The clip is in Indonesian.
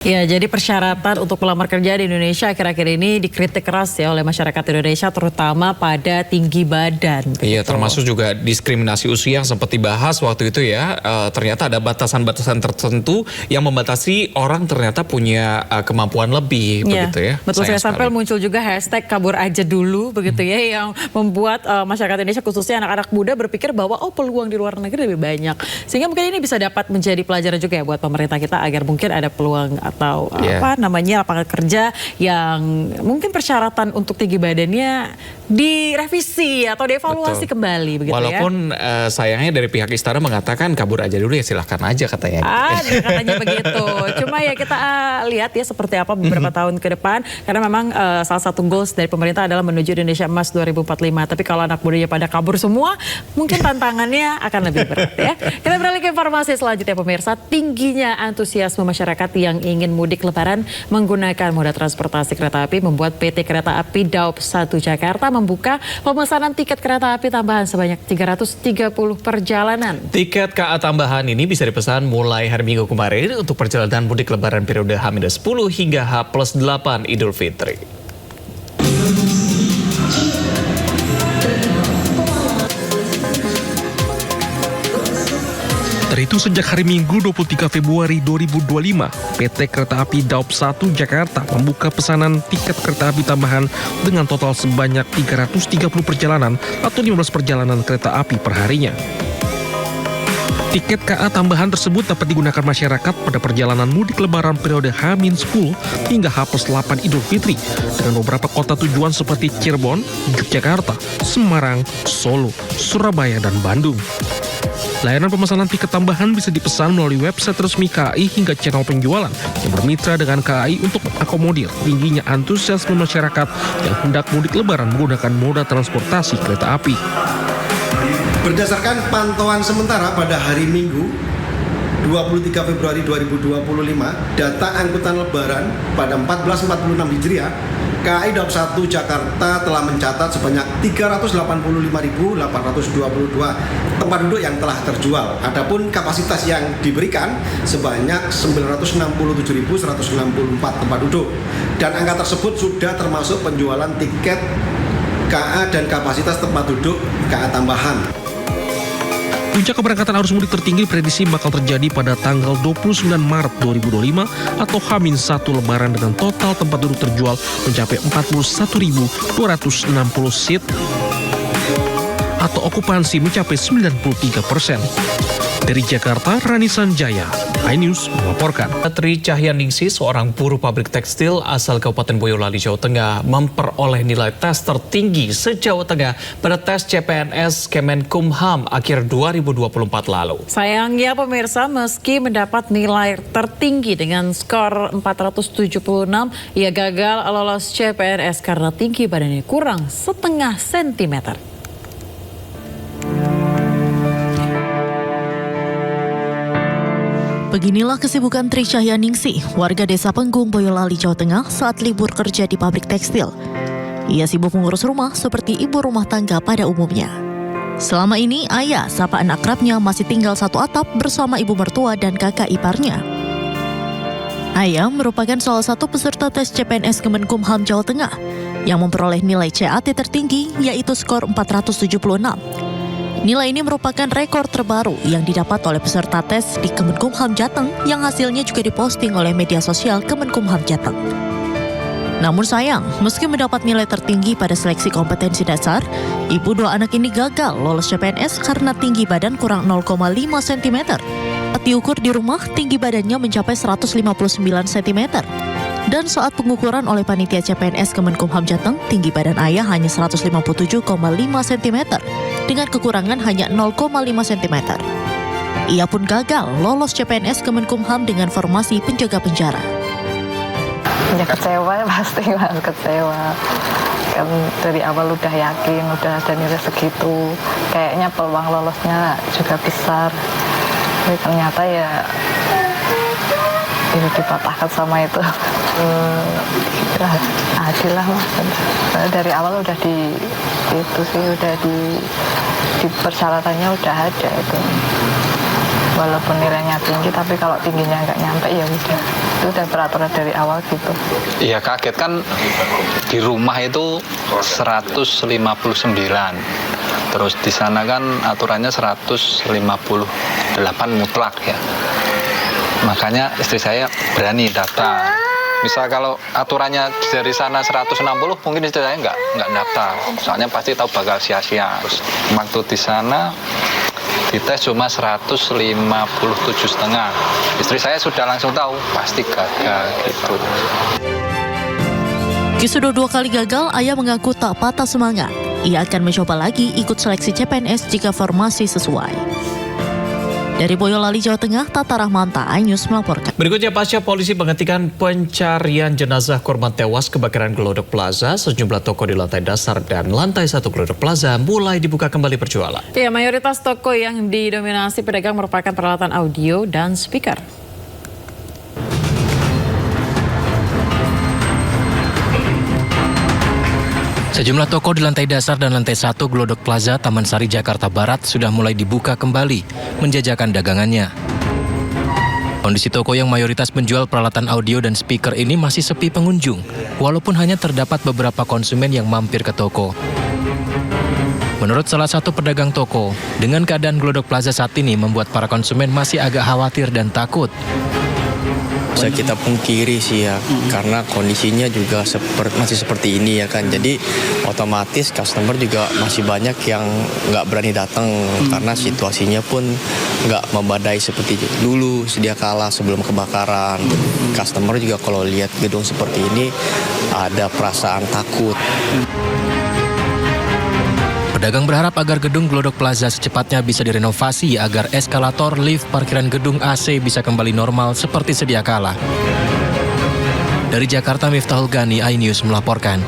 Ya, jadi persyaratan untuk melamar kerja di Indonesia akhir-akhir ini dikritik keras ya oleh masyarakat Indonesia, terutama pada tinggi badan. Iya, termasuk juga diskriminasi usia yang sempat dibahas waktu itu ya. Ternyata ada batasan-batasan tertentu yang membatasi orang ternyata punya kemampuan lebih, begitu ya. Betul, saya sampai muncul juga hashtag kabur aja dulu, begitu ya, yang membuat masyarakat Indonesia khususnya anak-anak muda berpikir bahwa peluang di luar negeri lebih banyak. Sehingga mungkin ini bisa dapat menjadi pelajaran juga ya buat pemerintah kita agar mungkin ada peluang atau lapangan kerja yang mungkin persyaratan untuk tinggi badannya direvisi atau dievaluasi kembali, begitu. Walaupun sayangnya dari pihak istana mengatakan kabur aja dulu, ya silahkan aja katanya. Katanya begitu. Cuma ya kita lihat ya seperti apa beberapa tahun ke depan, karena memang salah satu goals dari pemerintah adalah menuju Indonesia Emas 2045. Tapi kalau anak mudanya pada kabur semua, mungkin tantangannya akan lebih berat ya. Kita beralih ke informasi selanjutnya, pemirsa. Tingginya antusiasme masyarakat yang ingin mudik lebaran menggunakan moda transportasi kereta api membuat PT Kereta Api Daop 1 Jakarta membuka pemesanan tiket kereta api tambahan sebanyak 330 perjalanan. Tiket KA tambahan ini bisa dipesan mulai hari Minggu kemarin untuk perjalanan mudik lebaran periode H-10 hingga H+8 Idul Fitri. Itu sejak hari Minggu 23 Februari 2025, PT Kereta Api Daop 1 Jakarta membuka pesanan tiket kereta api tambahan dengan total sebanyak 330 perjalanan atau 15 perjalanan kereta api per harinya. Tiket KA tambahan tersebut dapat digunakan masyarakat pada perjalanan mudik lebaran periode H-10 hingga H+8 Idul Fitri dengan beberapa kota tujuan seperti Cirebon, Yogyakarta, Semarang, Solo, Surabaya, dan Bandung. Layanan pemesanan tiket tambahan bisa dipesan melalui website resmi KAI hingga channel penjualan yang bermitra dengan KAI untuk mengakomodir tingginya antusiasme masyarakat yang hendak mudik lebaran menggunakan moda transportasi kereta api. Berdasarkan pantauan sementara pada hari Minggu 23 Februari 2025, data angkutan lebaran pada 1446 Hijriah, KAI Daop 1 Jakarta telah mencatat sebanyak 385.822 tempat duduk yang telah terjual. Adapun kapasitas yang diberikan sebanyak 967.164 tempat duduk. Dan angka tersebut sudah termasuk penjualan tiket KA dan kapasitas tempat duduk KA tambahan. Puncak keberangkatan arus mudik tertinggi diprediksi bakal terjadi pada tanggal 29 Maret 2025 atau H-1 lebaran dengan total tempat duduk terjual mencapai 41.260 seat atau okupansi mencapai 93%. Dari Jakarta, Rani Sanjaya, iNews melaporkan. Tri Cahyaningsih, seorang buruh pabrik tekstil asal Kabupaten Boyolali, Jawa Tengah, memperoleh nilai tes tertinggi se-Jawa Tengah pada tes CPNS Kemenkumham akhir 2024 lalu. Sayangnya pemirsa, meski mendapat nilai tertinggi dengan skor 476, ia gagal lolos CPNS karena tinggi badannya kurang setengah sentimeter. Beginilah kesibukan Tri Cahyaningsih, warga desa Penggung, Boyolali, Jawa Tengah saat libur kerja di pabrik tekstil. Ia sibuk mengurus rumah seperti ibu rumah tangga pada umumnya. Selama ini, ayah, sapaan akrabnya, masih tinggal satu atap bersama ibu mertua dan kakak iparnya. Ayah merupakan salah satu peserta tes CPNS Kemenkumham Jawa Tengah yang memperoleh nilai CAT tertinggi, yaitu skor 476. Nilai ini merupakan rekor terbaru yang didapat oleh peserta tes di Kemenkumham Jateng yang hasilnya juga diposting oleh media sosial Kemenkumham Jateng. Namun sayang, meski mendapat nilai tertinggi pada seleksi kompetensi dasar, ibu dua anak ini gagal lolos CPNS karena tinggi badan kurang 0,5 cm. Saat diukur di rumah, tinggi badannya mencapai 159 cm. Dan saat pengukuran oleh panitia CPNS Kemenkumham Jateng, tinggi badan ayah hanya 157,5 cm dengan kekurangan hanya 0,5 cm. Ia pun gagal lolos CPNS Kemenkumham dengan formasi penjaga penjara. Ya kecewa, pasti banget kecewa. Kan dari awal udah yakin, udah ada nilai segitu. Kayaknya peluang lolosnya juga besar. Tapi ternyata ya ini dipatahkan sama itu. Adil lah mas. Dari awal udah udah di persyaratannya udah ada itu. walaupun nilainya tinggi, tapi kalau tingginya nggak nyampe ya udah. Itu udah peraturan dari awal gitu. Iya kaget kan, di rumah itu 159. Terus di sana kan aturannya 158 mutlak ya. Makanya istri saya berani daftar. Misal kalau aturannya dari sana 160, mungkin istri saya nggak daftar. Soalnya pasti tahu bakal sia-sia. Terus waktu di sana dites cuma 157,5. Istri saya sudah langsung tahu pasti gagal gitu. Meski sudah 2 kali gagal, ayah mengaku tak patah semangat. Ia akan mencoba lagi ikut seleksi CPNS jika formasi sesuai. Dari Boyolali, Jawa Tengah, Tata Rahmanta, iNews melaporkan. Berikutnya, pasca polisi menghentikan pencarian jenazah korban tewas kebakaran Glodok Plaza, sejumlah toko di lantai dasar dan lantai 1 Glodok Plaza mulai dibuka kembali berjualan. Ya, mayoritas toko yang didominasi pedagang merupakan peralatan audio dan speaker. Sejumlah toko di lantai dasar dan lantai 1 Glodok Plaza, Taman Sari, Jakarta Barat sudah mulai dibuka kembali, menjajakan dagangannya. Kondisi toko yang mayoritas menjual peralatan audio dan speaker ini masih sepi pengunjung, walaupun hanya terdapat beberapa konsumen yang mampir ke toko. Menurut salah satu pedagang toko, dengan keadaan Glodok Plaza saat ini membuat para konsumen masih agak khawatir dan takut. Bisa kita pungkiri sih ya, karena kondisinya juga masih seperti ini ya kan. Jadi otomatis customer juga masih banyak yang nggak berani datang karena situasinya pun nggak membadai seperti dulu sedia kala sebelum kebakaran. Customer juga kalau lihat gedung seperti ini ada perasaan takut. Pedagang berharap agar gedung Glodok Plaza secepatnya bisa direnovasi agar eskalator, lift, parkiran gedung AC bisa kembali normal seperti sedia kala. Dari Jakarta, Miftahul Gani, iNews melaporkan.